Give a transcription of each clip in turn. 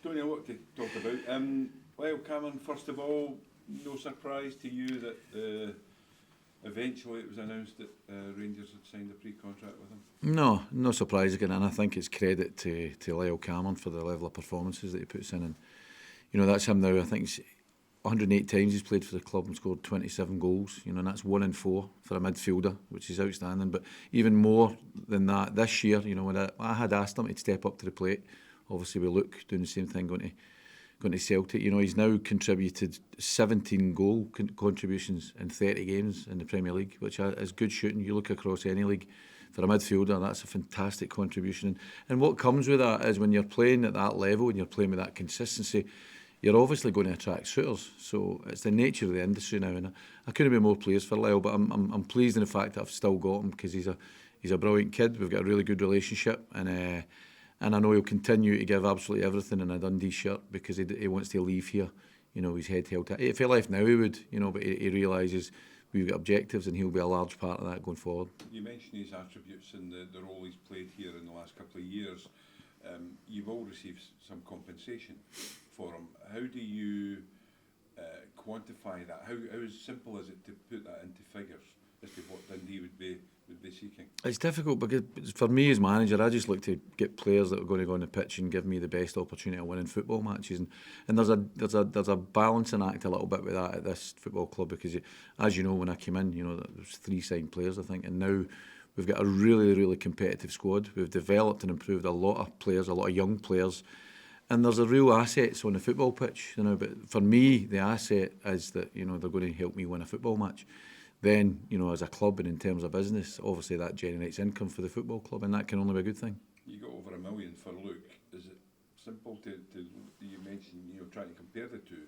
Tony, a lot to talk about. Lyle Cameron, first of all, no surprise to you that eventually it was announced that Rangers had signed a pre-contract with him? No surprise again, and I think it's credit to Lyle Cameron for the level of performances that he puts in. And that's him now. I think it's 108 times he's played for the club and scored 27 goals. And that's 1 in 4 for a midfielder, which is outstanding. But even more than that, this year, when I had asked him to step up to the plate. Obviously, we look doing the same thing going to Celtic. He's now contributed 17 goal contributions in 30 games in the Premier League, which is good shooting. You look across any league, for a midfielder, that's a fantastic contribution. And what comes with that is when you're playing at that level and you're playing with that consistency, you're obviously going to attract suitors. So it's the nature of the industry now, and I couldn't be more pleased for Lyle. But I'm pleased in the fact that I've still got him because he's a brilliant kid. We've got a really good relationship, and I know he'll continue to give absolutely everything in a Dundee shirt because he wants to leave here, his head held high. If he left now, he would, but he realises we've got objectives and he'll be a large part of that going forward. You mentioned his attributes and the role he's played here in the last couple of years. You've all received some compensation for him. How do you quantify that? How simple is it to put that into figures as to what Dundee would be seeking? It's difficult because for me as manager, I just look to get players that are going to go on the pitch and give me the best opportunity of winning football matches. And there's a balancing act a little bit with that at this football club because, as you know, when I came in, there's 3 signed players, I think, and now we've got a really, really competitive squad. We've developed and improved a lot of players, a lot of young players, and there's a real assets on the football pitch. But for me, the asset is that they're going to help me win a football match. Then, as a club and in terms of business, obviously that generates income for the football club, and that can only be a good thing. You got over $1 million for Luke. Is it simple to you mentioned, trying to compare the two?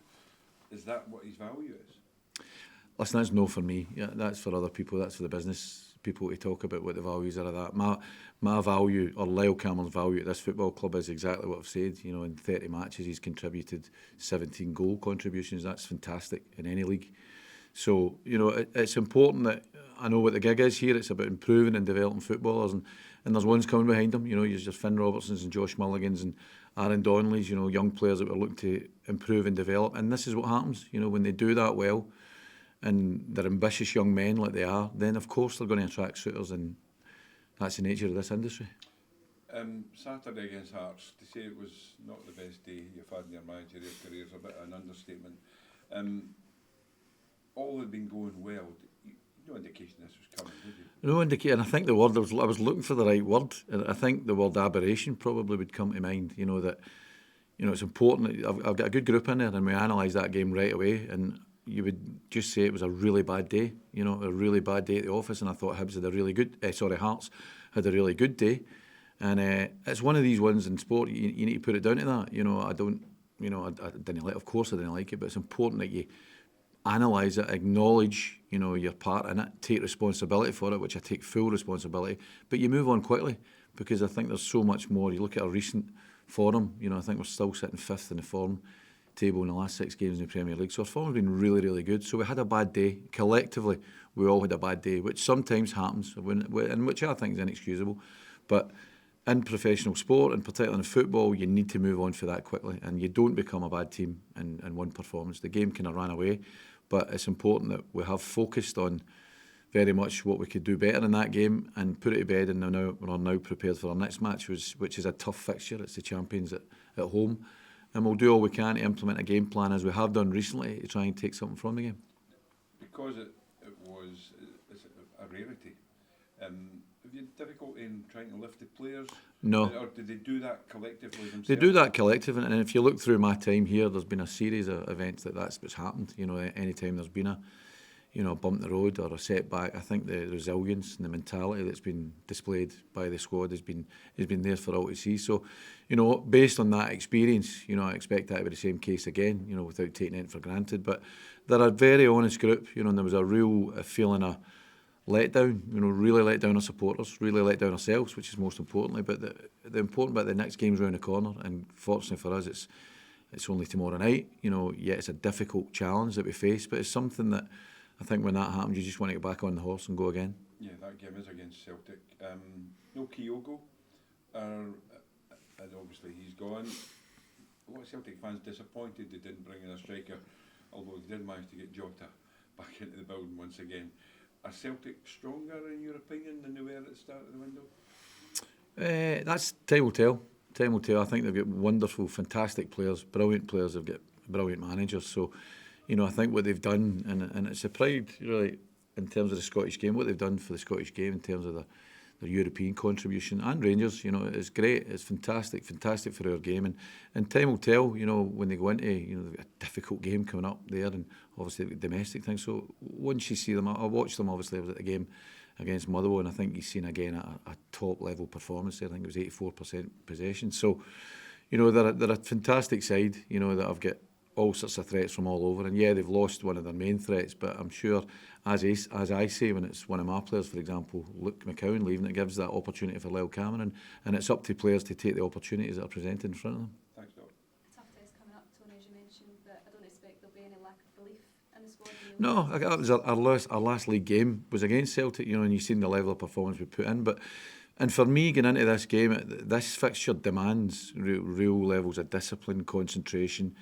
Is that what his value is? Listen, that's no for me. Yeah, that's for other people. That's for the business people to talk about what the values are of that. My value, or Lyle Cameron's value at this football club is exactly what I've said. In 30 matches he's contributed 17 goal contributions. That's fantastic in any league. So, it's important that I know what the gig is here. It's about improving and developing footballers, and there's ones coming behind them. There's your Finn Robertsons and Josh Mulligans and Aaron Donnelly's, young players that we're looking to improve and develop. And this is what happens, when they do that well and they're ambitious young men like they are, then of course they're going to attract suitors, and that's the nature of this industry. Saturday against Hearts, to say it was not the best day you've had in your managerial career is a bit of an understatement. All had been going well. No indication this was coming, did you? No indication. I think the word, I was looking for the right word. I think the word aberration probably would come to mind. It's important. I've got a good group in there, and we analysed that game right away. And you would just say it was a really bad day. A really bad day at the office. And I thought Hibs had a really good. Hearts had a really good day. And it's one of these ones in sport. You need to put it down to that. I don't. I didn't like. Of course, I didn't like it. But it's important that you analyse it, acknowledge, your part in it, take responsibility for it, which I take full responsibility, but you move on quickly because I think there's so much more. You look at our recent form, I think we're still sitting 5th in the form table in the last 6 games in the Premier League, so our form has been really, really good. So we had a bad day. Collectively, we all had a bad day, which sometimes happens, and which I think is inexcusable, but in professional sport, and particularly in football, you need to move on for that quickly, and you don't become a bad team in one performance. The game kind of ran away, but it's important that we have focused on very much what we could do better in that game and put it to bed, and we're now prepared for our next match, which is a tough fixture. It's the champions at home, and we'll do all we can to implement a game plan, as we have done recently, to try and take something from the game. Because it's a rarity, have you had difficulty in trying to lift the players? No. Or did they do that collectively themselves? They do that collectively, and if you look through my time here, there's been a series of events that's what's happened. Any time there's been a bump in the road or a setback, I think the resilience and the mentality that's been displayed by the squad has been there for all to see. So, based on that experience, I expect that to be the same case again, without taking it for granted. But they're a very honest group, and there was a real feeling of letdown, really let down our supporters, really let down ourselves, which is most importantly. But the important bit, the next game's round the corner, and fortunately for us, it's only tomorrow night. Yet it's a difficult challenge that we face, but it's something that I think when that happens, you just want to get back on the horse and go again. Yeah, that game is against Celtic. No Kyogo, and obviously he's gone. what Celtic fans disappointed they didn't bring in a striker, although they did manage to get Jota back into the building once again. Are Celtic stronger, in your opinion, than they were at the start of the window? That's time will tell. Time will tell. I think they've got wonderful, fantastic players, brilliant players. They've got brilliant managers. So, I think what they've done, and it's a pride, really, in terms of the Scottish game, what they've done for the Scottish game in terms of their European contribution, and Rangers, it's great. It's fantastic for our game. And time will tell, when they go into, they've got a difficult game coming up there, and obviously they've got domestic things. So once you see them, I watched them, obviously, I was at the game against Motherwell, and I think you've seen again a top level performance there. I think it was 84% possession. So, they're a fantastic side, that have got all sorts of threats from all over. And yeah, they've lost one of their main threats, but I'm sure, as I say, when it's one of my players, for example, Luke McCowan leaving, it gives that opportunity for Lyle Cameron, and it's up to players to take the opportunities that are presented in front of them. Thanks, Doc. A tough test coming up, Tony, as you mentioned, but I don't expect there'll be any lack of belief in the squad. No, that was our last league game was against Celtic, and you've seen the level of performance we put in. And for me, going into this game, this fixture demands real levels of discipline, concentration,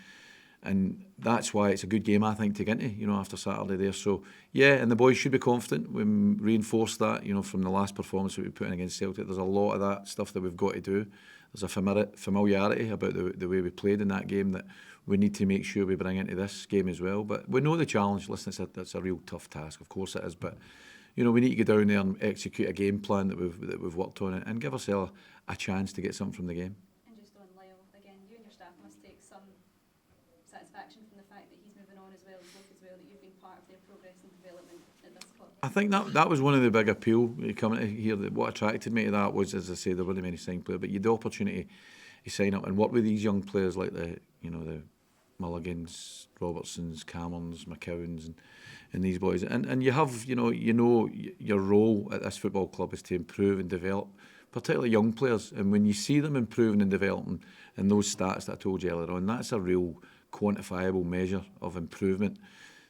and that's why it's a good game, I think, to get into, after Saturday there. So, yeah, and the boys should be confident. We reinforced that, from the last performance that we put in against Celtic. There's a lot of that stuff that we've got to do. There's a familiarity about the way we played in that game that we need to make sure we bring into this game as well. But we know the challenge. Listen, it's a real tough task, of course it is. But, we need to go down there and execute a game plan that we've worked on and give ourselves a chance to get something from the game. And just on Lyle, again, you and your staff must take some satisfaction from the fact that he's moving on as well, that you've been part of their progress and development at this club. I think that was one of the big appeal coming to here. What attracted me to that was, as I say, there weren't many signed players, but you had the opportunity to sign up and work with these young players like the Mulligans, Robertsons, Camerons, McCowans, and these boys. And you have, your role at this football club is to improve and develop, particularly young players. And when you see them improving and developing, and those stats that I told you earlier on, that's a real quantifiable measure of improvement.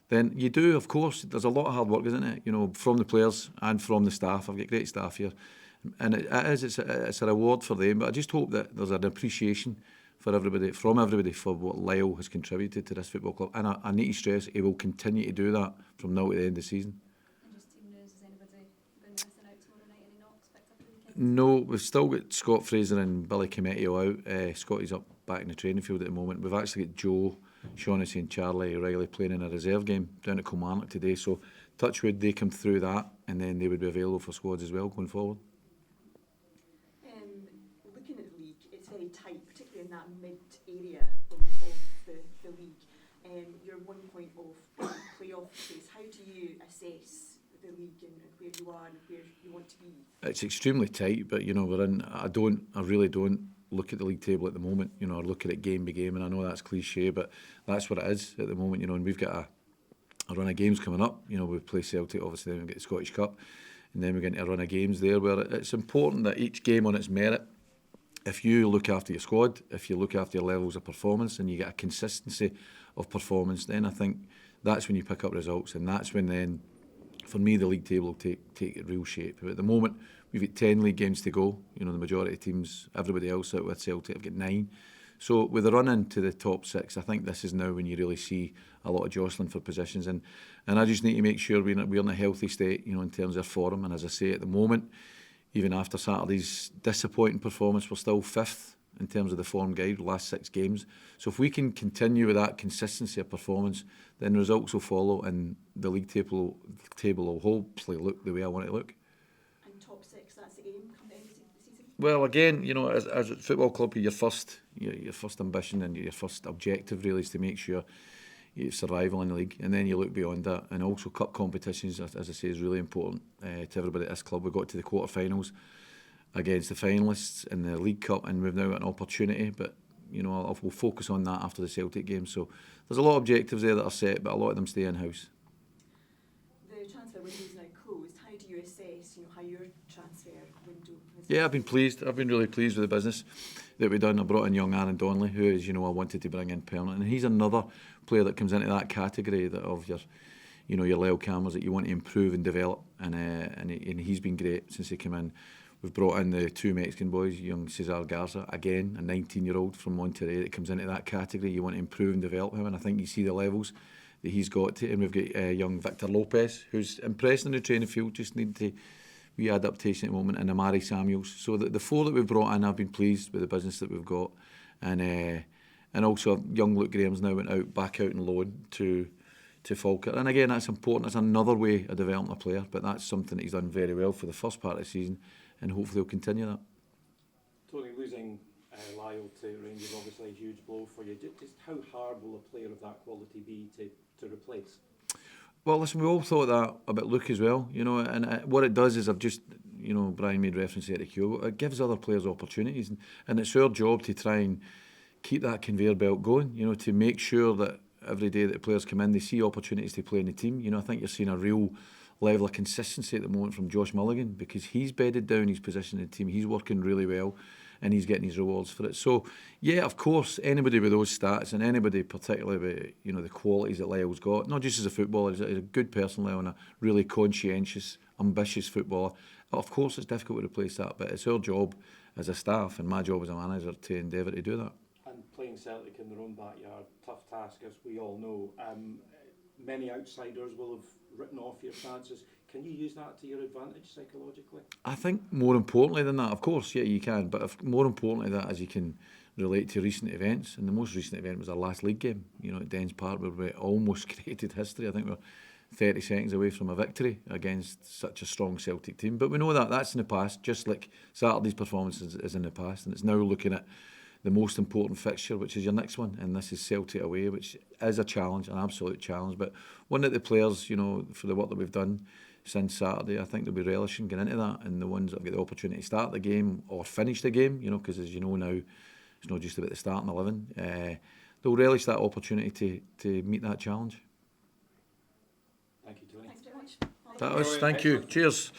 Then you do, of course, there's a lot of hard work, isn't it? From the players and from the staff. I've got great staff here. And it's a reward for them. But I just hope that there's an appreciation from everybody for what Lyle has contributed to this football club. And I need to stress, he will continue to do that from now to the end of the season. And just team news, is anybody going missing out tomorrow night? Any knocks picked up for the weekend? No, we've still got Scott Fraser and Billy Cometti all out. Scotty's up back in the training field at the moment. We've actually got Joe, Shaughnessy and Charlie Riley playing in a reserve game down at Kilmarnock today. So touchwood, they come through that, and then they would be available for squads as well going forward. Looking at the league, it's very tight, particularly in that mid area of the league. You're 1 point off playoff place. How do you assess the league and where you are and where you want to be? It's extremely tight, but we're in. I really don't look at the league table at the moment. I look at it game by game, and I know that's cliche, but that's what it is at the moment. And we've got a run of games coming up. We play Celtic, obviously, then we get the Scottish Cup, and then we're going to a run of games there where it's important that each game on its merit. If you look after your squad, if you look after your levels of performance, and you get a consistency of performance, then I think that's when you pick up results, and that's when then, for me, the league table will take real shape. But at the moment, we've got 10 league games to go. The majority of teams, everybody else out with Celtic, have got 9. So with the run into the top 6, I think this is now when you really see a lot of jostling for positions. And I just need to make sure we're in a healthy state, in terms of form. And as I say, at the moment, even after Saturday's disappointing performance, we're still 5th in terms of the form guide, the last 6 games. So if we can continue with that consistency of performance, then results will follow, and the league table will hopefully look the way I want it to look. And top 6, that's the aim come the end of the season? Well, again, as a football club, your first ambition and your first objective really is to make sure you have survival in the league, and then you look beyond that. And also cup competitions, as I say, is really important to everybody at this club. We got to the quarterfinals against the finalists in the League Cup, and we've now got an opportunity, but we'll focus on that after the Celtic game. So there's a lot of objectives there that are set, but a lot of them stay in-house. The transfer window is now closed. How do you assess how your transfer window has Yeah, I've been pleased. I've been really pleased with the business that we've done. I brought in young Aaron Donnelly, who is, I wanted to bring in permanent, and he's another player that comes into that category of your Lyle Camerons that you want to improve and develop, and he's been great since he came in. We've brought in the 2 Mexican boys, young Cesar Garza, again, a 19-year-old from Monterrey that comes into that category. You want to improve and develop him, and I think you see the levels that he's got to. And we've got young Victor Lopez, who's impressed in the training field, just need to wee adaptation at the moment, and Amari Samuels. So the 4 that we've brought in, I've been pleased with the business that we've got. And also young Luke Graham's now went back out on loan to Falkirk. And again, that's important. That's another way of developing a player, but that's something that he's done very well for the first part of the season, and hopefully he'll continue that. Tony, losing Lyle to Rangers obviously a huge blow for you. Just how hard will a player of that quality be to replace? Well, listen, we all thought that about Luke as well, you know, and what it does is, I've just, you know, Brian made reference to Eric Kyogo, it gives other players opportunities, and it's our job to try and keep that conveyor belt going, you know, to make sure that every day that the players come in, they see opportunities to play in the team. You know, I think you're seeing a real level of consistency at the moment from Josh Mulligan, because he's bedded down his position in the team, he's working really well, and he's getting his rewards for it. So, yeah, of course, anybody with those stats, and anybody particularly with, you know, the qualities that Lyle's got, not just as a footballer, he's a good person, Lyle, and a really conscientious, ambitious footballer. Of course, it's difficult to replace that, but it's our job as a staff, and my job as a manager, to endeavour to do that. And playing Celtic in their own backyard, tough task, as we all know. Many outsiders will have written off your chances. Can you use that to your advantage psychologically? I think more importantly than that, of course, yeah, you can, but more importantly that is you can relate to recent events, and the most recent event was our last league game, you know, at Dens Park, where we almost created history. I think we're 30 seconds away from a victory against such a strong Celtic team, but we know that that's in the past, just like Saturday's performance is in the past, and it's now looking at the most important fixture, which is your next one, and this is Celtic away, which is a challenge, an absolute challenge, but one that the players, you know, for the work that we've done since Saturday, I think they'll be relishing getting into that, and the ones that get the opportunity to start the game or finish the game, you know, because as you know now, it's not just about the starting 11, they'll relish that opportunity to meet that challenge. Thank you, Tony. Thanks very much. That was, thank you. Cheers.